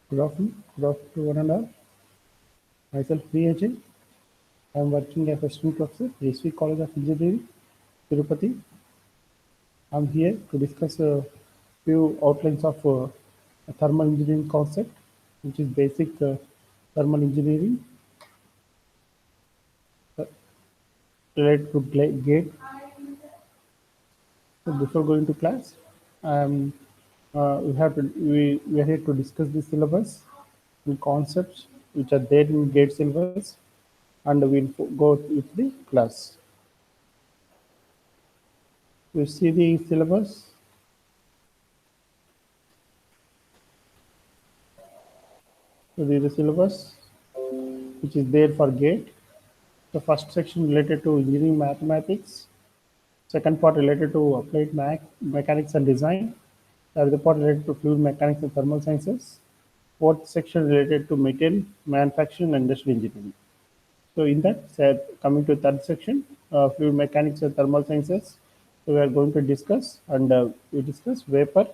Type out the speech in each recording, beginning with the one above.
Good afternoon to one and all. Myself, Priyajan. I am working as a student professor, HV College of Engineering, Tirupati. I am here to discuss a few outlines of a thermal engineering concept, which is basic thermal engineering uh, related to gate. So before going to class, we are here to discuss the syllabus and concepts which are there in gate syllabus, and we'll go with the class. You see the syllabus. So this is the syllabus which is there for GATE. The first section related to engineering mathematics, second part related to applied mechanics and design, third part related to fluid mechanics and thermal sciences, fourth section related to material manufacturing and industrial engineering. So in that, coming to third section, fluid mechanics and thermal sciences, so we are going to discuss and we discuss vapor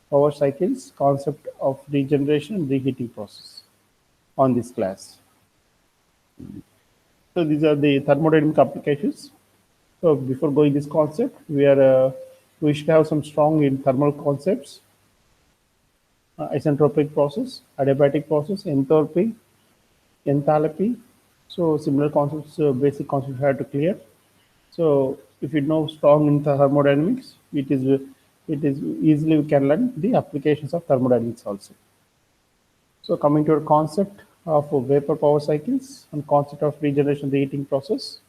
power cycles, concept of regeneration and reheating process on this class. So these are the thermodynamic applications. So before going this concept, we should have some strong in thermal concepts: isentropic process, adiabatic process, enthalpy, enthalpy. So similar concepts, basic concepts, we have to clear. So if you know strong in thermodynamics, it is easily we can learn the applications of thermodynamics also. So coming to a concept of vapor power cycles and concept of regeneration reheating process.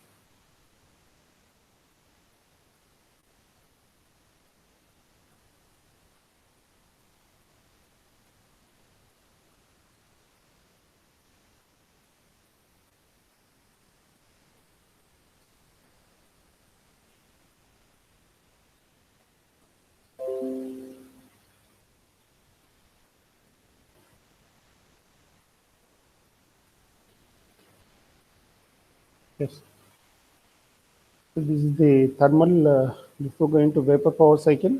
Yes. So this is the thermal before going to vapor power cycle.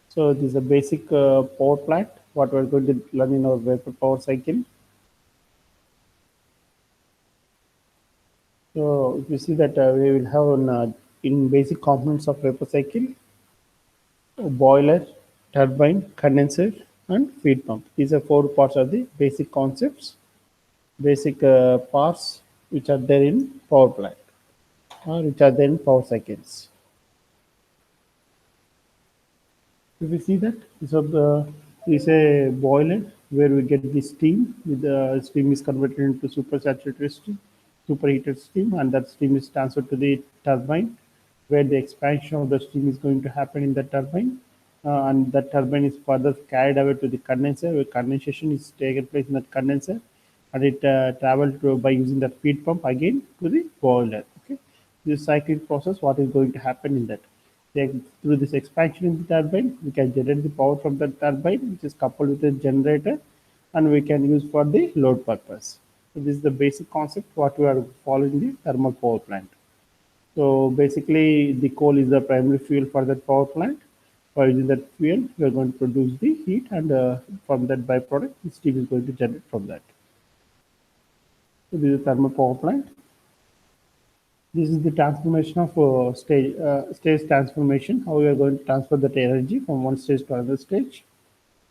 So this is a basic power plant. What we're going to learn in our vapor power cycle. So if you see that we will have in basic components of vapor cycle, a boiler, turbine, condenser, and feed pump. These are four parts of the basic concepts, basic parts which are there in power plant or which are there in power cycles. If you see that, so the is a boiler where we get the steam. With the steam is converted into supersaturated steam, superheated steam, and that steam is transferred to the turbine, where the expansion of the steam is going to happen in the turbine, and that turbine is further carried away to the condenser, where condensation is taken place in that condenser, and it travels by using the feed pump again to the boiler. Okay, this cyclic process. What is going to happen in that? Through this expansion in the turbine, we can generate the power from the turbine, which is coupled with a generator, and we can use for the load purpose. So this is the basic concept what we are following the thermal power plant. So basically, the coal is the primary fuel for that power plant. By using that fuel, we are going to produce the heat, and from that byproduct, the steam is going to generate from that. So this is a thermal power plant. This is the transformation of stage transformation. How we are going to transfer that energy from one stage to another stage.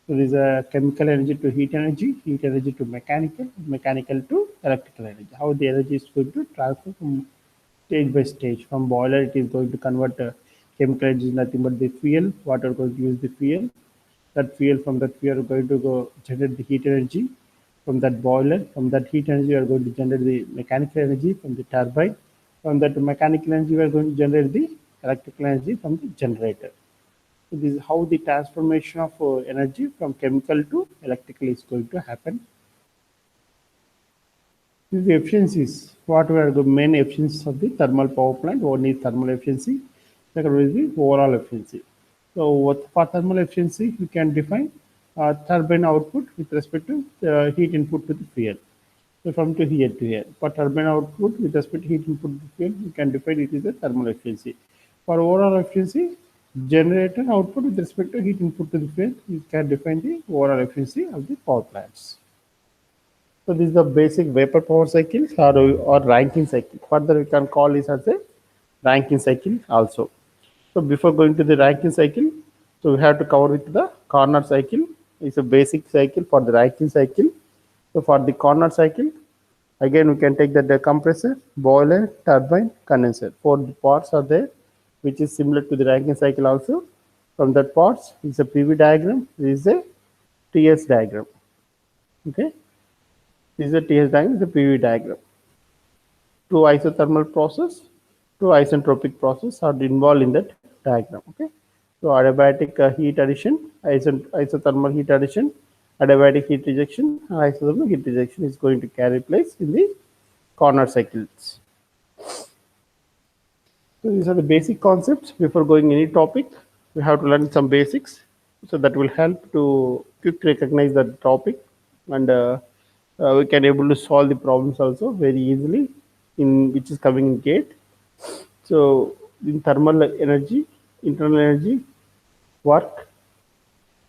So there is a chemical energy to heat energy to mechanical, mechanical to electrical energy. How the energy is going to transfer from stage by stage. From boiler, it is going to convert chemical energy is nothing but the fuel. What are going to use the fuel? That fuel from that fuel are going to go generate the heat energy from that boiler. From that heat energy, we are going to generate the mechanical energy from the turbine. From that mechanical energy, we are going to generate the electrical energy from the generator. So this is how the transformation of energy from chemical to electrical is going to happen. This is the efficiencies. What were the main efficiencies of the thermal power plant? One is thermal efficiency. Second one is the overall efficiency. So what for thermal efficiency, we can define turbine output with respect to heat input to the fuel. So from to here to here. For turbine output with respect to heat input to fuel, we can define it as a thermal efficiency. For overall efficiency, generator output with respect to heat input to the fuel, we can define the overall efficiency of the power plants. So this is the basic vapor power cycle or Rankine cycle. Further, we can call this as a Rankine cycle also. So before going to the Rankine cycle, so we have to cover with the Carnot cycle. It's a basic cycle for the Rankine cycle. So for the Carnot cycle, again we can take the compressor, boiler, turbine, condenser. Four parts are there, which is similar to the Rankine cycle also. From that parts is a PV diagram. This is a TS diagram. Okay, this is a TS diagram. Is a PV diagram. Two isothermal process, two isentropic process are involved in that diagram. Okay, so adiabatic heat addition, isothermal heat addition, adiabatic heat rejection, and isothermal heat rejection is going to carry place in the Carnot cycles. So these are the basic concepts. Before going any topic, we have to learn some basics. So that will help to quick recognize the topic, and we can able to solve the problems also very easily in which is coming in gate. So in thermal energy, internal energy, work,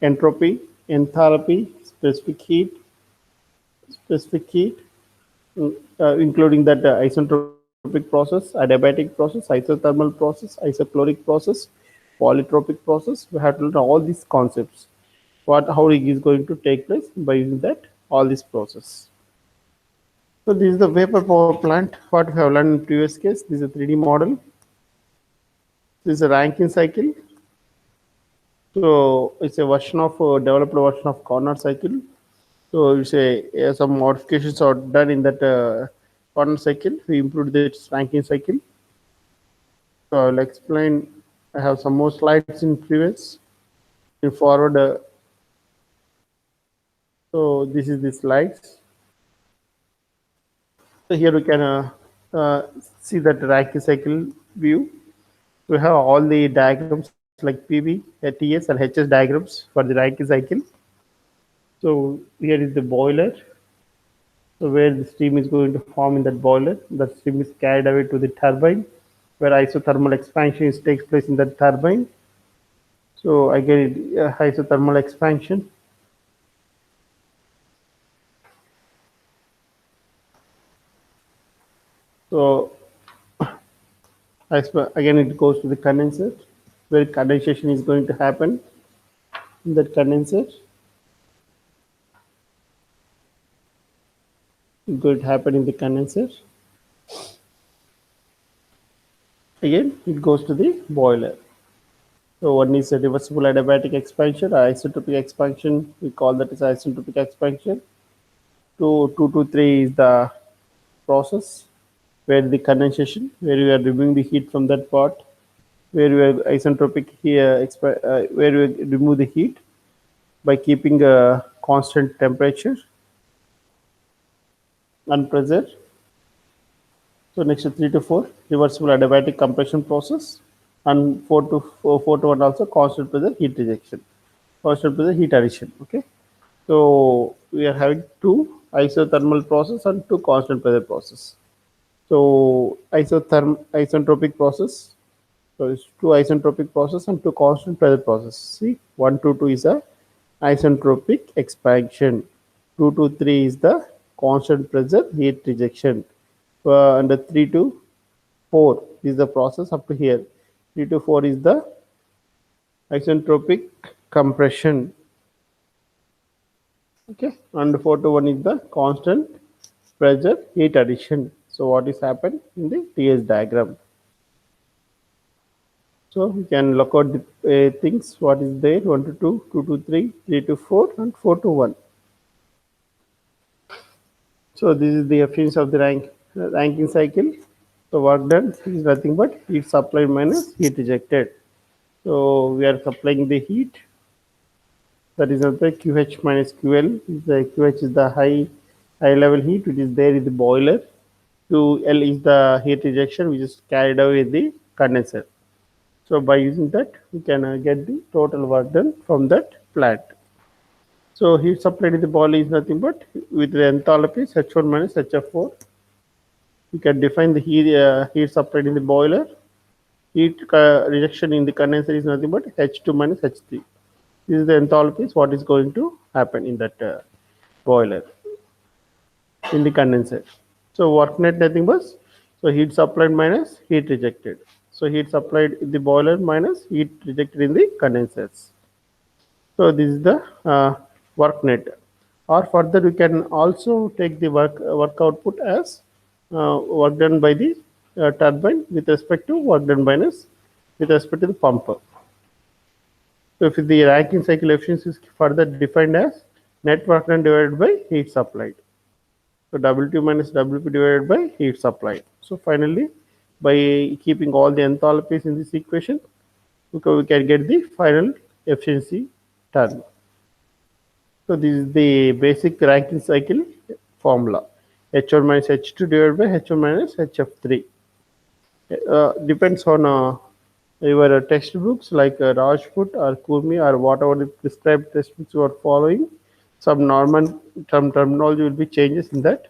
entropy, enthalpy, specific heat, including that isentropic process, adiabatic process, isothermal process, isochloric process, polytropic process. We have to learn all these concepts. How it is going to take place by using that all this process. So this is the vapor power plant. What we have learned in previous case. This is a 3D model. This is a Rankine cycle. So it's a version of developed version of Carnot cycle. So you say some modifications are done in that Carnot cycle. We improved this Rankine cycle. So I'll explain. I have some more slides in previous. In forward. So this is the slides. So here we can see that Rankine cycle view. We have all the diagrams like PV, TS, and HS diagrams for the Rankine cycle. So here is the boiler. So where the steam is going to form in that boiler, the steam is carried away to the turbine, where isothermal expansion takes place in that turbine. So again, isothermal expansion. So again, it goes to the condenser, where condensation is going to happen in that condenser. It's going to happen in the condenser. Again, it goes to the boiler. So one is a reversible adiabatic expansion, isentropic expansion. We call that as isentropic expansion. 2 to 3 is the process where the condensation, where we are removing the heat from that part, where we are isentropic here, where we remove the heat by keeping a constant temperature and pressure. So next 3 to 4, reversible adiabatic compression process, and 4 to 1 also constant pressure heat rejection, constant pressure heat addition. Okay, so we are having two isothermal process and two constant pressure process. So isentropic process. So it's two isentropic process and two constant pressure process. See, 1 to 2 is a isentropic expansion. 2 to 3 is the constant pressure heat rejection. And 3 to 4 is the process up to here. 3 to 4 is the isentropic compression. Okay, and 4 to 1 is the constant pressure heat addition. So what is happened in the TS diagram? So we can look out the things. What is there? 1 to 2, 2 to 3, 3 to 4, and 4 to 1. So this is the efficiency of the Rankine cycle. So work done is nothing but heat supplied minus heat rejected. So we are supplying the heat. That is the QH minus QL. The QH is the high level heat which is there in the boiler. QL is the heat rejection which is carried away in the condenser. So by using that, we can get the total work done from that plant. So heat supplied in the boiler is nothing but with the enthalpy H1 minus HF4. You can define the heat supplied in the boiler. Heat rejection in the condenser is nothing but H2 minus H3. This is the enthalpy, what is going to happen in that boiler. in the condenser. So work net nothing but, so heat supplied minus heat rejected. So heat supplied in the boiler minus heat rejected in the condensers. So this is the work net. Or further, we can also take the work output as work done by the turbine with respect to work done minus with respect to the pump. So if the Rankine cycle efficiency is further defined as net work done divided by heat supplied. So W2 minus WP divided by heat supplied. So finally, by keeping all the enthalpies in this equation, we can get the final efficiency term. So this is the basic Rankine cycle formula. H1 minus H2 divided by H1 minus HF3. Depends on your textbooks like Rajput or Kurmi or whatever the prescribed textbooks you are following. Some normal terminology will be changes in that.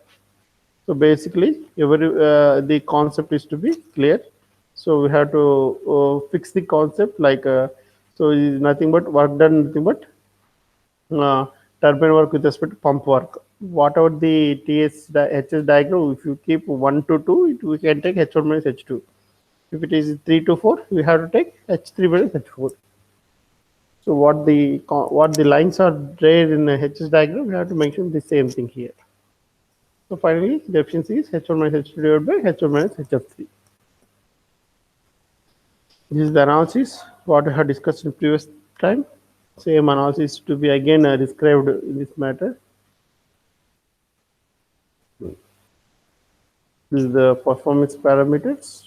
So basically, the concept is to be clear. So we have to fix the concept like so it is nothing but work done, nothing but uh, turbine work with respect to pump work. Whatever the HS diagram, if you keep 1 to 2, we can take H1 minus H2. If it is 3 to 4, we have to take H3 minus H4. So what the lines are there in the HS diagram, we have to mention the same thing here. So finally, the efficiency is H1 minus H2 divided by H1 minus HF3. This is the analysis what I had discussed in previous time. Same analysis to be again described in this matter. This is the performance parameters.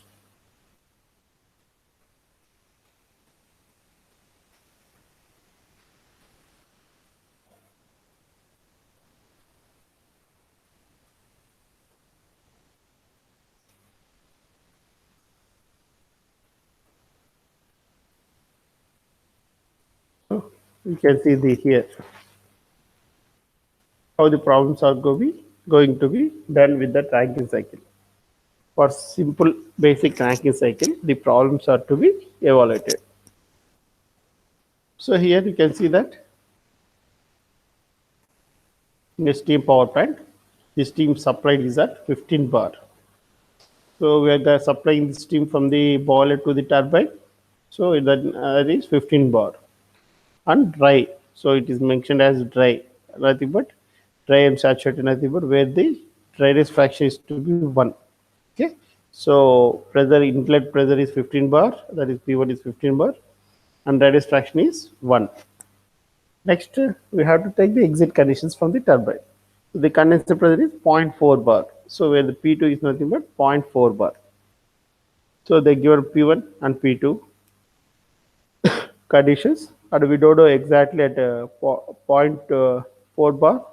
So you can see the here how the problems are going to be done with the Rankine cycle. For simple basic Rankine cycle, the problems are to be evaluated. So here you can see that in a steam power plant, the steam supplied is at 15 bar. So we are supplying the steam from the boiler to the turbine. So that is 15 bar. And dry. So it is mentioned as dry. Nothing but dry and saturated, nothing but where the dryness fraction is to be 1. Okay. So pressure, inlet pressure is 15 bar, that is P1 is 15 bar, and dryness fraction is 1. Next, we have to take the exit conditions from the turbine. So the condenser pressure is 0.4 bar. So where the P2 is nothing but 0.4 bar. So they given P1 and P2 conditions, and we don't know exactly at 0.4 bar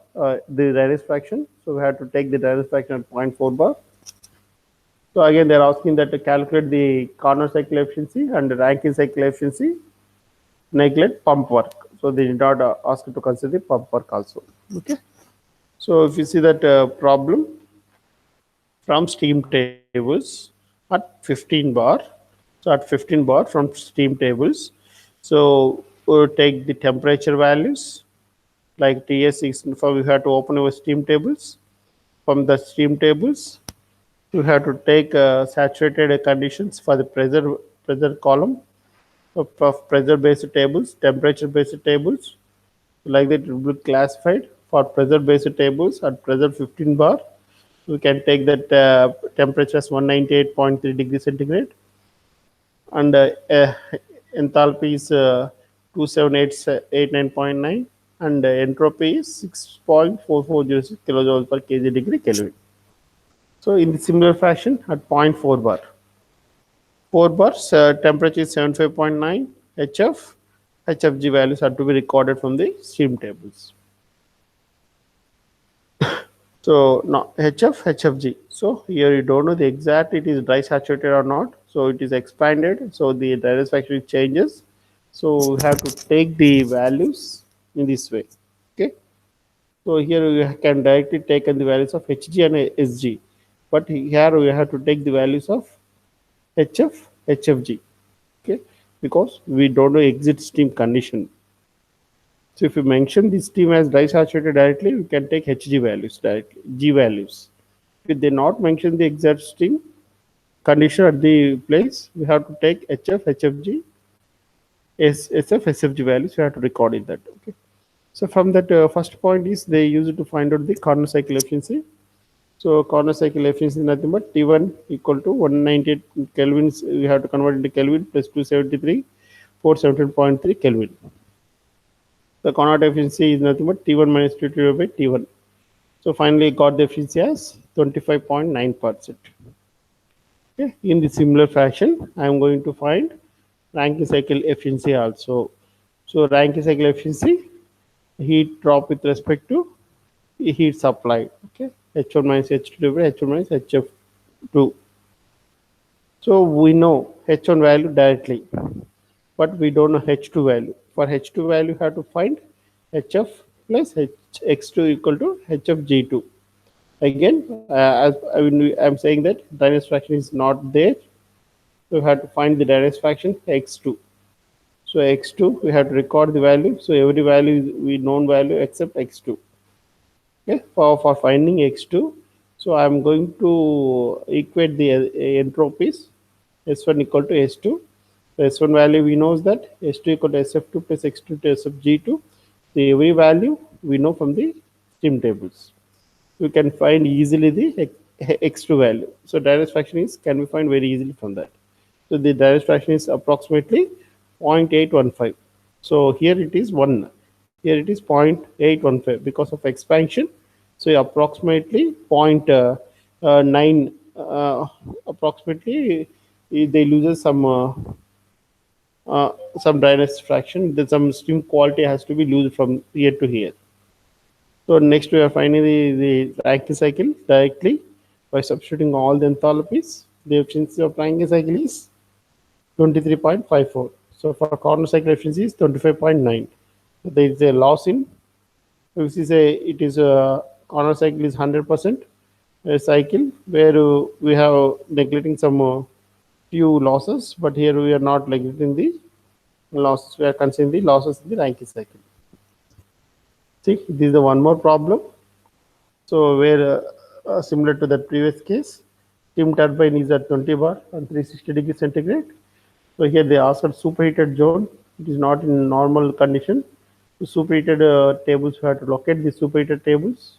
the dryness fraction. So we have to take the dryness fraction at 0.4 bar. So again, they're asking that to calculate the Carnot cycle efficiency and the Rankine cycle efficiency, neglect pump work. So they did not ask you to consider the pump work also. Okay. So if you see that problem from steam tables at 15 bar. So at 15 bar from steam tables. So we'll take the temperature values like TS6. We have to open our steam tables. From the steam tables, you have to take saturated conditions for the pressure column of pressure based tables, temperature based tables. Like that, it will be classified for pressure based tables at pressure 15 bar. We can take that temperature as 198.3 degrees centigrade, and enthalpy is 27889.9, and entropy is 6.4406 kilojoules per kg degree Kelvin. So in the similar fashion at 0.4 bar, 4 bars temperature is 75.9 HF, HFG values are to be recorded from the steam tables. So now HF, HFG. So here you don't know the exact it is dry saturated or not. So it is expanded. So the dryness factor changes. So we have to take the values in this way. Okay. So here we can directly take in the values of Hg and Sg. But here we have to take the values of HF, HFG. Okay. Because we don't know exit steam condition. So if you mention this stream as dry saturated directly, we can take Hg values directly, G values. If they not mention the exact stream condition at the place, we have to take HF, HFG, SF, SFG values. We have to record in that. Okay. So from that first point is they use it to find out the corner cycle efficiency. So corner cycle efficiency is nothing but T1 equal to 198 kelvins. We have to convert into Kelvin plus 273, 417.3 Kelvin. The Carnot efficiency is nothing but T1 minus T2 by T1. So finally got the efficiency as 25.9%. Okay. In the similar fashion, I am going to find Rankine cycle efficiency also. So Rankine cycle efficiency, heat drop with respect to heat supplied. Okay. H1 minus H2 by H1 minus HF2. So we know H1 value directly, but we don't know H2 value. For H2 value, you have to find HF plus X2 equal to HFG2. Again, I'm saying that dryness fraction is not there. So we have to find the dryness fraction X2. So X2, we have to record the value. So every value is we known value except X2. Okay, for finding X2, so I'm going to equate the entropies. S1 equal to S2. The S1 value we know is that S2 equal to SF2 plus X2 to SFG2. So every value we know from the stream tables. We can find easily the X2 value. So direct fraction is can be find very easily from that. So the direct fraction is approximately 0.815. So here it is 1. Here it is 0.815 because of expansion. So approximately 0.9 approximately they loses some dryness fraction. Then some stream quality has to be loose from here to here. So next we are finding the Rankine cycle directly by substituting all the enthalpies. The efficiency of Rankine cycle is 23.54. So for corner cycle efficiency is 25.9. So there is a loss in. This is it is a corner cycle is 100% a cycle where we have neglecting some few losses, but here we are not neglecting the losses. We are considering the losses in the Rankine cycle. See, this is the one more problem. So where similar to the previous case, steam turbine is at 20 bar and 360 degree centigrade. So here they ask for superheated zone. It is not in normal condition. The superheated tables, we have to locate the superheated tables.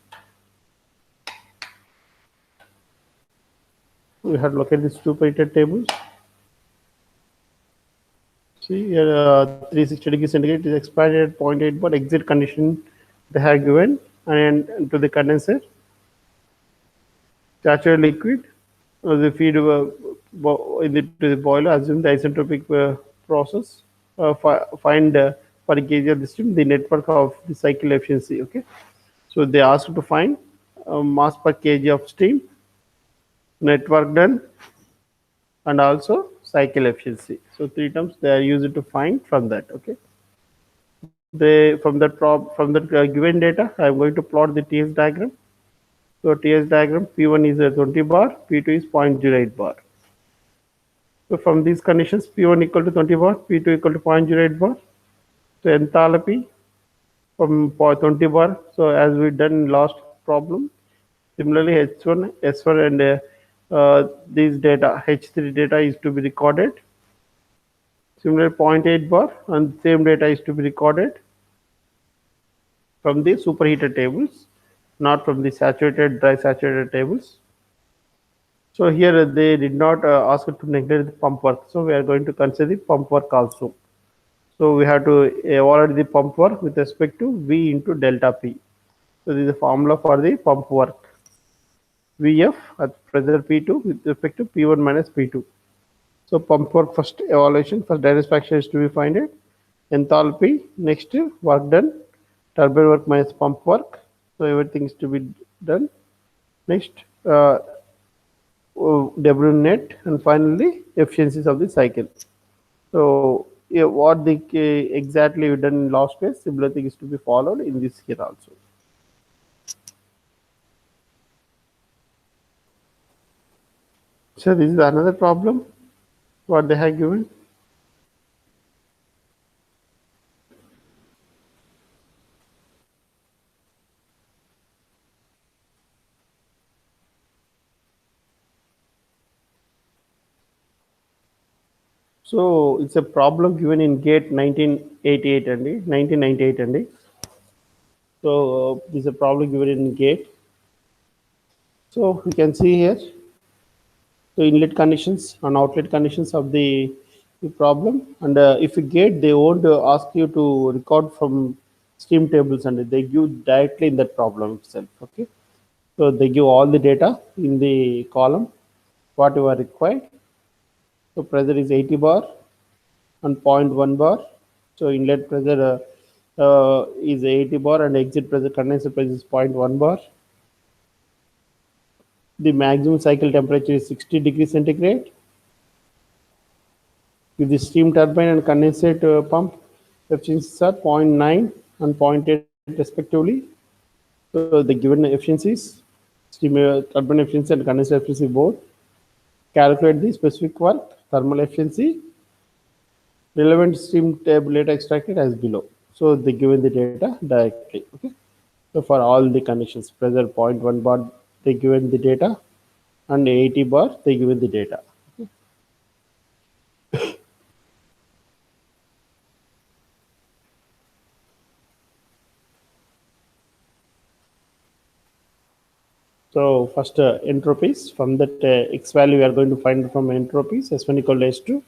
We have to locate the superheated tables. See here 360 degree centigrade is expanded at 0.8 bar exit condition they have given and to the condenser. Saturated liquid, the feed to the boiler, assume the isentropic process, find per kg of the stream the network of the cycle efficiency. Okay, so they asked to find mass per kg of stream, network done, and also cycle efficiency. So three terms they are used to find from that. Okay, they from that given data, I am going to plot the TS diagram. So TS diagram, P1 is a 20 bar, P2 is 0.08 bar. So from these conditions, P1 equal to 20 bar, P2 equal to 0.08 bar. So enthalpy from 20 bar. So as we done in last problem, similarly H1, S1 and these data, H3 data is to be recorded. Similar 0.8 bar and same data is to be recorded from the superheated tables, not from the saturated, dry saturated tables. So here they did not ask to neglect the pump work. So we are going to consider the pump work also. So we have to evaluate the pump work with respect to V into delta P. So this is the formula for the pump work. Vf at pressure P2 with respect to P1 minus P2. So pump work first evaluation, first direct fraction is to be found. Enthalpy, next work done, turbine work minus pump work. So everything is to be done. Next W net, and finally efficiencies of the cycle. So yeah, what the exactly we done in last case, similar thing is to be followed in this here also. So this is another problem what they have given. So it's a problem given in GATE 1988 and 1998 and so this is a problem given in GATE. So you can see here the inlet conditions and outlet conditions of the problem. And if you get, they won't ask you to record from stream tables, and they give directly in that problem itself. Okay, so they give all the data in the column whatever required. So pressure is 80 bar and zero point 0.1 bar. So inlet pressure is 80 bar and exit pressure, condenser pressure is 0.1 bar. The maximum cycle temperature is 60 degrees centigrade. With the steam turbine and condensate pump efficiencies are zero point 0.9 and zero point 0.8 respectively. So the given efficiencies, steam turbine efficiency and condenser efficiency both. Calculate the specific work, thermal efficiency, relevant steam table data extracted as below. So they given the data directly. Okay. So for all the conditions, pressure 0.1 bar, they given the data, and 80 bar, they given the data. So first entropies, from that x value we are going to find from entropies S1 equal to S2.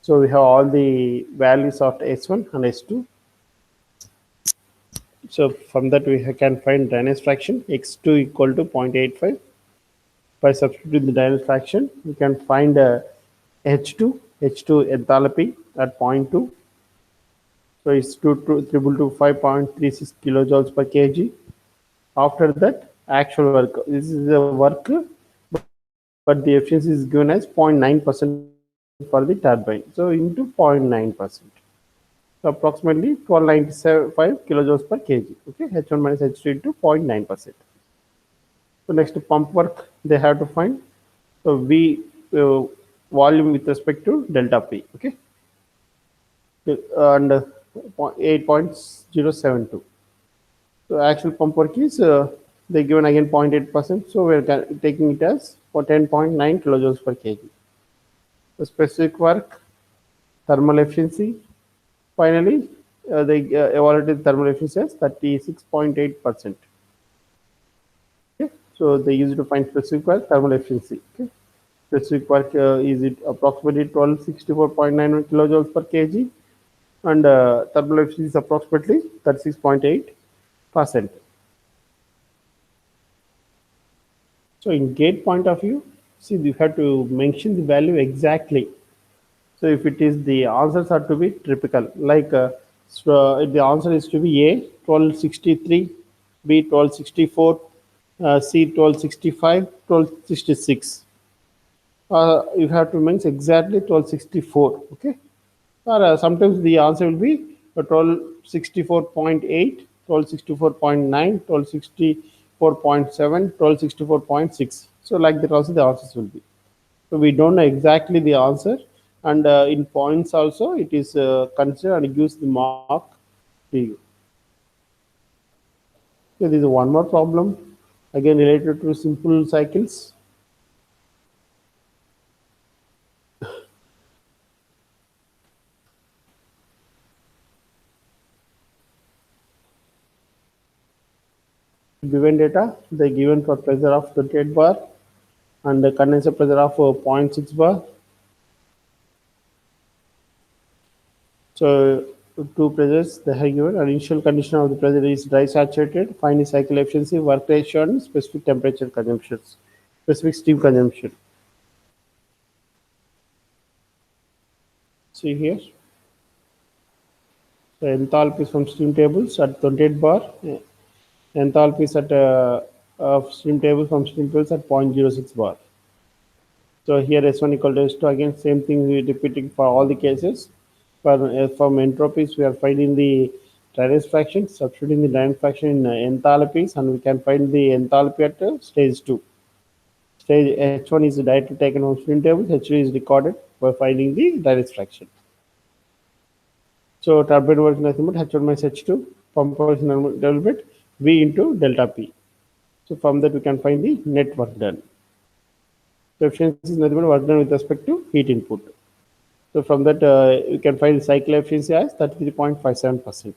So we have all the values of S1 and S2. So from that we can find Reynolds fraction x2 equal to 0.85. By substituting the Reynolds fraction, we can find H2 enthalpy at 0.2. So it's 5.36 kilojoules per kg. After that, actual work. This is the work, but the efficiency is given as 0.9% for the turbine. So into 0.9%. So approximately 1295 kilojoules per kg. Okay, H1 minus H2 into 0.9%. So next pump work they have to find. So V volume with respect to delta P. Okay, and 8.072. So actual pump work is they given again 0.8%. So we're taking it as for 10.9 kilojoules per kg. The specific work, thermal efficiency. Finally, they evaluated thermal efficiency as 36.8%. Okay, so they used to find specific work, thermal efficiency. Okay, specific work is it approximately 1264.91 kilojoules per kg, and thermal efficiency is approximately 36.8%. So in gate point of view, see, you have to mention the value exactly. So if it is, the answers are to be typical, like if the answer is to be A 1263, B 1264, C 1265, 1266. You have to mention exactly 1264. Okay, or sometimes the answer will be 1264.8, 1264.9, 1264.7, 1264.6. So like that also the answers will be. So we don't know exactly the answer, and in points also it is considered and gives the mark to you. So there is one more problem again related to simple cycles. Given data, they given for pressure of 28 bar and the condenser pressure of 0.6 bar. So two pressures they have given. An initial condition of the pressure is dry saturated. Find the cycle efficiency, work ratio, and specific temperature consumptions, specific steam consumption. See here. So enthalpies from steam tables at 28 bar. Enthalpies at steam table from steam tables at 0.06 bar. So here S1 equal to S2. Again, same thing we repeating for all the cases. From entropies, we are finding the Reynolds fraction, substituting the Reynolds fraction in enthalpies, and we can find the enthalpy at stage 2. Stage H1 is directly taken from steam table, H2 is recorded by finding the Reynolds fraction. So turbine work is nothing but H1 minus H2, pump work is nothing but V into delta P. So from that we can find the net work done. So efficiency is nothing but work done with respect to heat input. So from that, you can find cycle efficiency as 33.57%.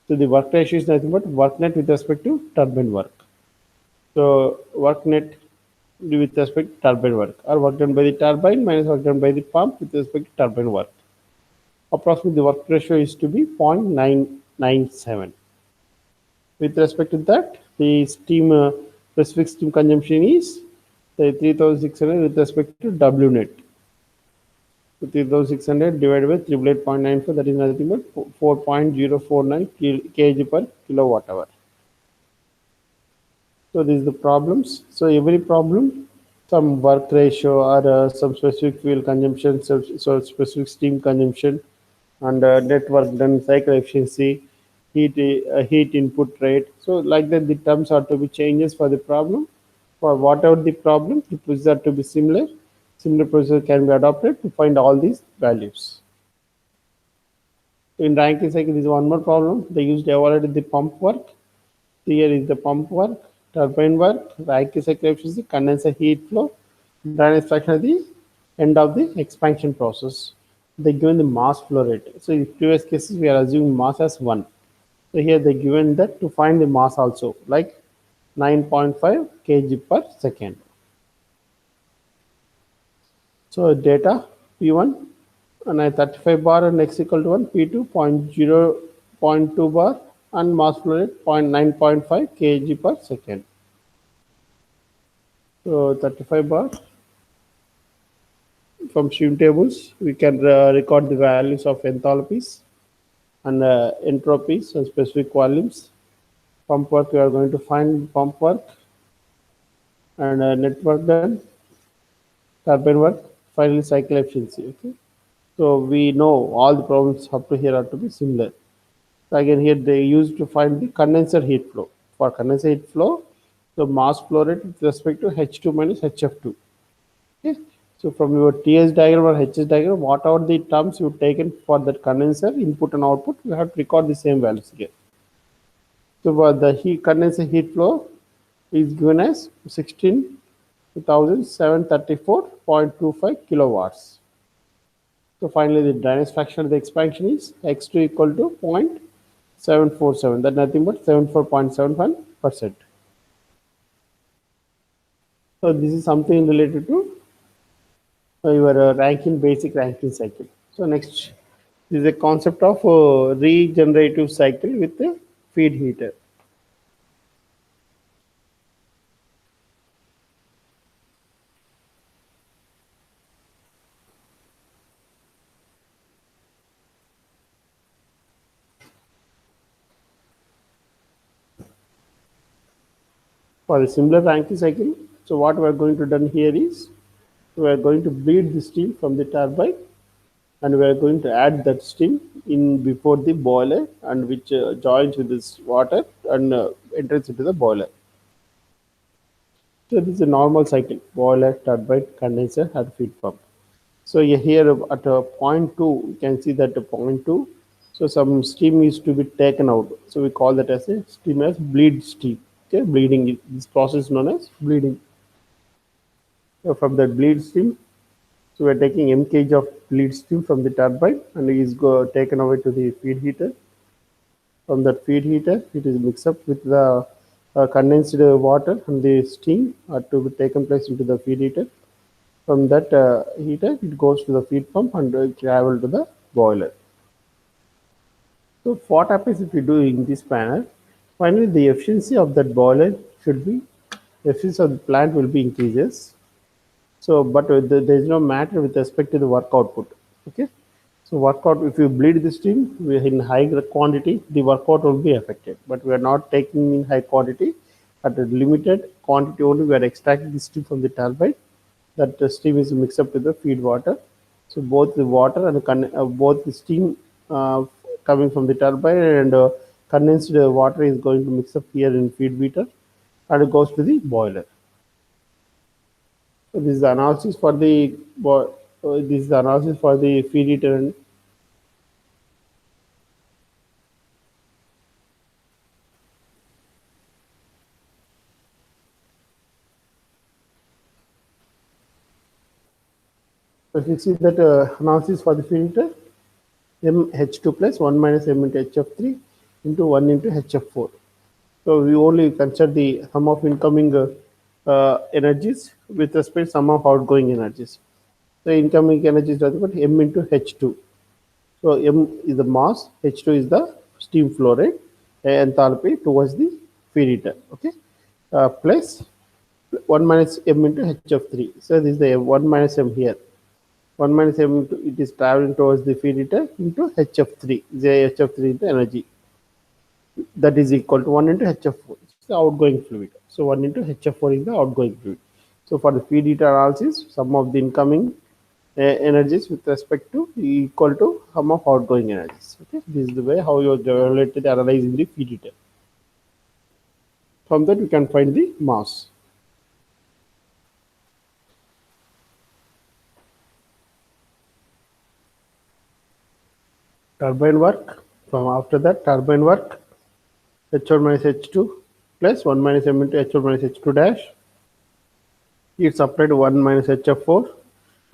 So the work ratio is nothing but work net with respect to turbine work. So work net with respect to turbine work, or work done by the turbine minus work done by the pump with respect to turbine work. Approximately the work ratio is to be 0.997. With respect to that, the steam specific steam consumption is say 3600 with respect to W net. So 3600 divided by 388.94, that is nothing but 4.049 kg per kilowatt hour. So this is the problems. So every problem, some work ratio or some specific fuel consumption, so specific steam consumption, and net work done, cycle efficiency, heat input rate. So like that, the terms are to be changes for the problem. For whatever the problem, the procedure to be similar. Similar procedure can be adopted to find all these values. In Rankine cycle, there is one more problem. They used evaluate the pump work. Here is the pump work, turbine work, Rankine cycle efficiency, condenser heat flow, drainage fraction at the end of the expansion process. They given the mass flow rate. So in previous cases, we are assuming mass as 1. So here they given that to find the mass also, like 9.5 kg per second. So data P1 and I 35 bar and x equal to 1, P2 0.2 bar and mass flow rate 9.5 kg per second. So 35 bar from stream tables, we can record the values of enthalpies and entropies and specific volumes. Pump work, we are going to find pump work and net work done, turbine work, finally cycle efficiency. Okay, so we know all the problems up to here are to be similar. So again, here they used to find the condenser heat flow. For condenser heat flow, the mass flow rate with respect to H2 minus HF2. Okay. So from your TS diagram or HS diagram, whatever the terms you've taken for that condenser input and output, you have to record the same values here. So for the condenser heat flow is given as 16,734.25 kilowatts. So finally, the drainage fraction of the expansion is x2 equal to 0.747. That's nothing but 74.71%. So this is something related to your Rankine basic Rankine cycle. So next is a concept of regenerative cycle with a feed heater. For a similar Rankine cycle, so what we are going to done here is we are going to bleed the steam from the turbine and we are going to add that steam in before the boiler and which joins with this water and enters into the boiler. So this is a normal cycle: boiler, turbine, condenser, and feed pump. So here at point 2, you can see that point 2. So some steam is to be taken out. So we call that as a steam as bleed steam. Okay, bleeding. This process is known as bleeding. So from that bleed steam, so we are taking m kg of bleed steam from the turbine and it is taken away to the feed heater. From that feed heater, it is mixed up with the condensed water and the steam to be taken place into the feed heater. From that heater, it goes to the feed pump and travel to the boiler. So what happens if you do in this manner? Finally, the efficiency of that boiler should be, efficiency of the plant will be increases. So, but there is no matter with respect to the work output. Okay. So work out, if you bleed the steam in high quantity, the workout will be affected. But we are not taking in high quantity. At a limited quantity only, we are extracting the steam from the turbine. That steam is mixed up with the feed water. So both the water and both the steam coming from the turbine and condensed water is going to mix up here in feed heater and it goes to the boiler. So this is the analysis for the this is the analysis for the feed heater and If you see that analysis for the feed heater, mH2 plus 1 minus m into HF3 into 1 into HF4. So we only consider the sum of incoming energies with respect to sum of outgoing energies. So incoming energy is nothing but m into H2. So m is the mass, H2 is the steam flow rate, enthalpy towards the feed heater. Okay, plus 1 minus m into HF3. So this is the 1 minus m here. 1 minus m into it is traveling towards the feed heater into HF3. The HF3 is the energy that is equal to 1 into HF4. It's the outgoing fluid. So 1 into HF4 is the outgoing fluid. So for the feed heater analysis, sum of the incoming energies with respect to equal to sum of outgoing energies. Okay, this is the way how you related analyzing the feed heater. From that we can find the mass. Turbine work. From after that turbine work, H1 minus H2 plus 1 minus m into H1 minus H2 dash. It's applied 1 minus HF4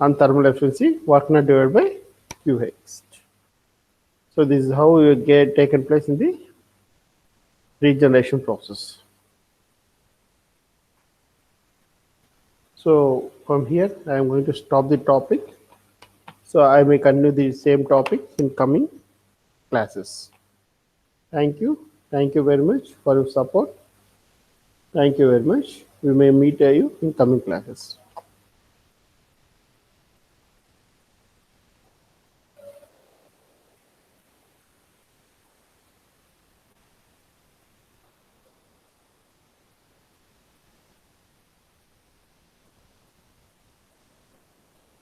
on thermal efficiency, work not divided by Qh. So this is how you get taken place in the regeneration process. So from here, I am going to stop the topic. So I may continue the same topic in coming classes. Thank you. Thank you very much for your support. Thank you very much. We may meet you in coming classes.